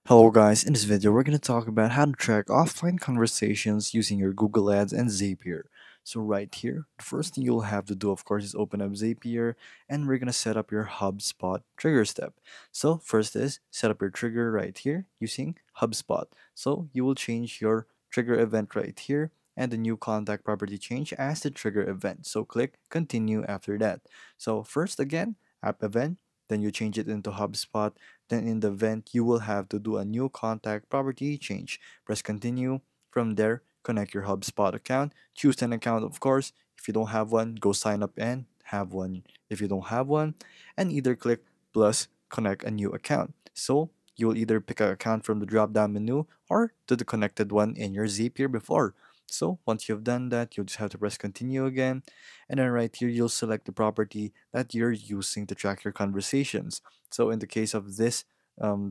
Hello guys, in this video we're going to talk about how to track offline conversations using your Google Ads and Zapier. So right here, the first thing you'll have to do of course is open up Zapier and we're going to set up your HubSpot trigger step. So first is set up your trigger right here using HubSpot. So you will change your trigger event right here and the new contact property change as the trigger event. So click continue after that. So first again, app event, then you change it into HubSpot, then in the event, you will have to do a new contact property change. Press continue. From there, connect your HubSpot account. Choose an account, of course. If you don't have one, go sign up and have one. If you don't have one, and either click plus connect a new account. So you'll either pick an account from the drop down menu or to the connected one in your Zapier before. So once you've done that, you'll just have to press continue again. And then right here, you'll select the property that you're using to track your conversations. So in the case of this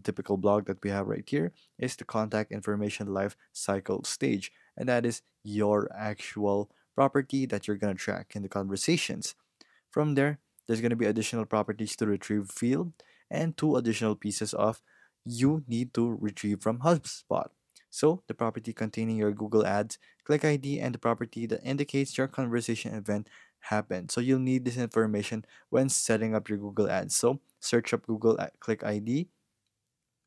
typical blog that we have right here is the contact information life cycle stage. And that is your actual property that you're going to track in the conversations. From there, there's going to be additional properties to retrieve field and two additional pieces of you need to retrieve from HubSpot. So the property containing your Google Ads, click ID, and the property that indicates your conversation event happened. So you'll need this information when setting up your Google Ads. So search up click ID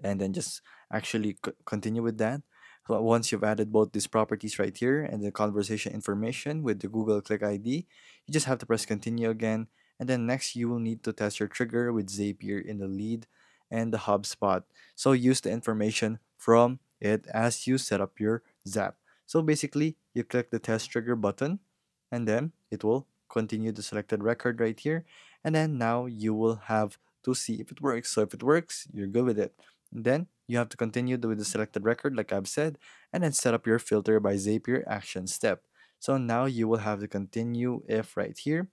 and then just actually continue with that. So once you've added both these properties right here and the conversation information with the Google Click ID, you just have to press continue again. And then next, you will need to test your trigger with Zapier in the lead and the HubSpot. So use the information from it as you set up your Zap. So basically, you click the test trigger button and then it will continue the selected record right here. And then now you will have to see if it works. So if it works, you're good with it. Then you have to continue with the selected record like I've said and then set up your filter by Zapier action step. So now you will have to continue if right here.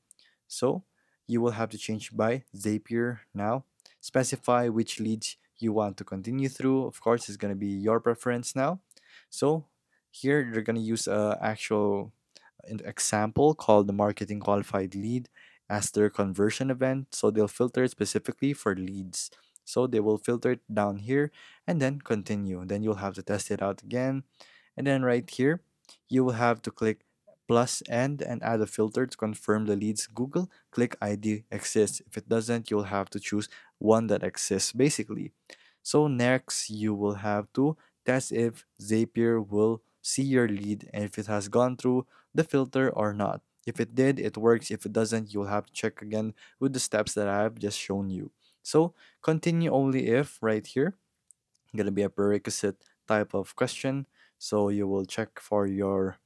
So you will have to change by Zapier now. Specify which leads you want to continue through. Of course, it's going to be your preference now. So here you're going to use a actual an example called the marketing qualified lead as their conversion event. So they'll filter it specifically for leads. So they will filter it down here and then continue. Then you'll have to test it out again. And then right here, you will have to click plus and add a filter to confirm the lead's Google Click ID exists. If it doesn't, you'll have to choose one that exists basically. So next, you will have to test if Zapier will see your lead and if it has gone through the filter or not. If it did, it works. If it doesn't, you'll have to check again with the steps that I have just shown you. So continue only if right here gonna be a prerequisite type of question. So you will check for your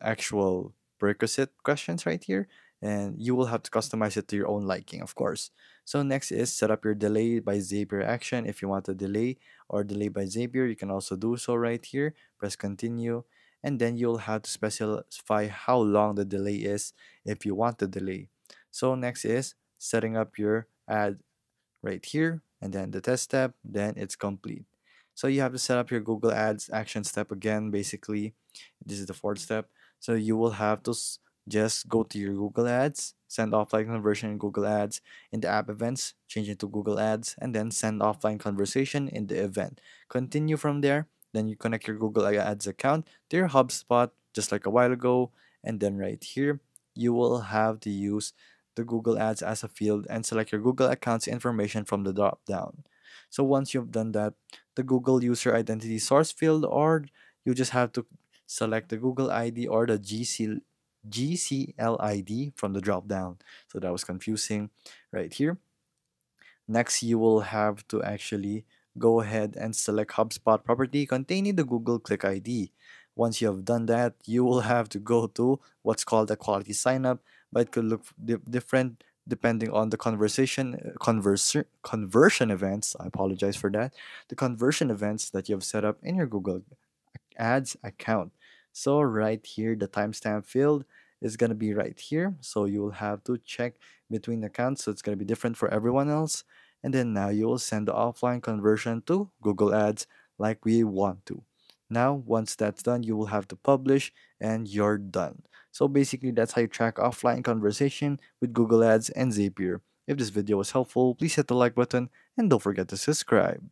actual prerequisite questions right here, and you will have to customize it to your own liking, of course. So next is set up your delay by Zapier action. If you want to delay or delay by Zapier, you can also do so right here. Press continue, and then you'll have to specify how long the delay is if you want the delay. So next is setting up your ad right here and then the test step, then it's complete. So you have to set up your Google Ads action step again. Basically, this is the fourth step. So you will have to just go to your Google Ads, send offline conversion in Google Ads, in the app events, change it to Google Ads, and then send offline conversation in the event. Continue from there. Then you connect your Google Ads account to your HubSpot, just like a while ago. And then right here, you will have to use the Google Ads as a field and select your Google account's information from the drop down. So once you've done that, the Google user identity source field, or you just have to select the Google ID or the GCL ID from the drop down. So that was confusing right here. Next, you will have to actually go ahead and select HubSpot property containing the Google Click ID. Once you have done that, you will have to go to what's called a quality signup, but it could look different depending on the conversion events. I apologize for that. The conversion events that you have set up in your Google Ads account. So right here, the timestamp field is going to be right here. So you will have to check between accounts. So it's going to be different for everyone else. And then now you will send the offline conversion to Google Ads like we want to. Now, once that's done, you will have to publish and you're done. So basically, that's how you track offline conversation with Google Ads and Zapier. If this video was helpful, please hit the like button and don't forget to subscribe.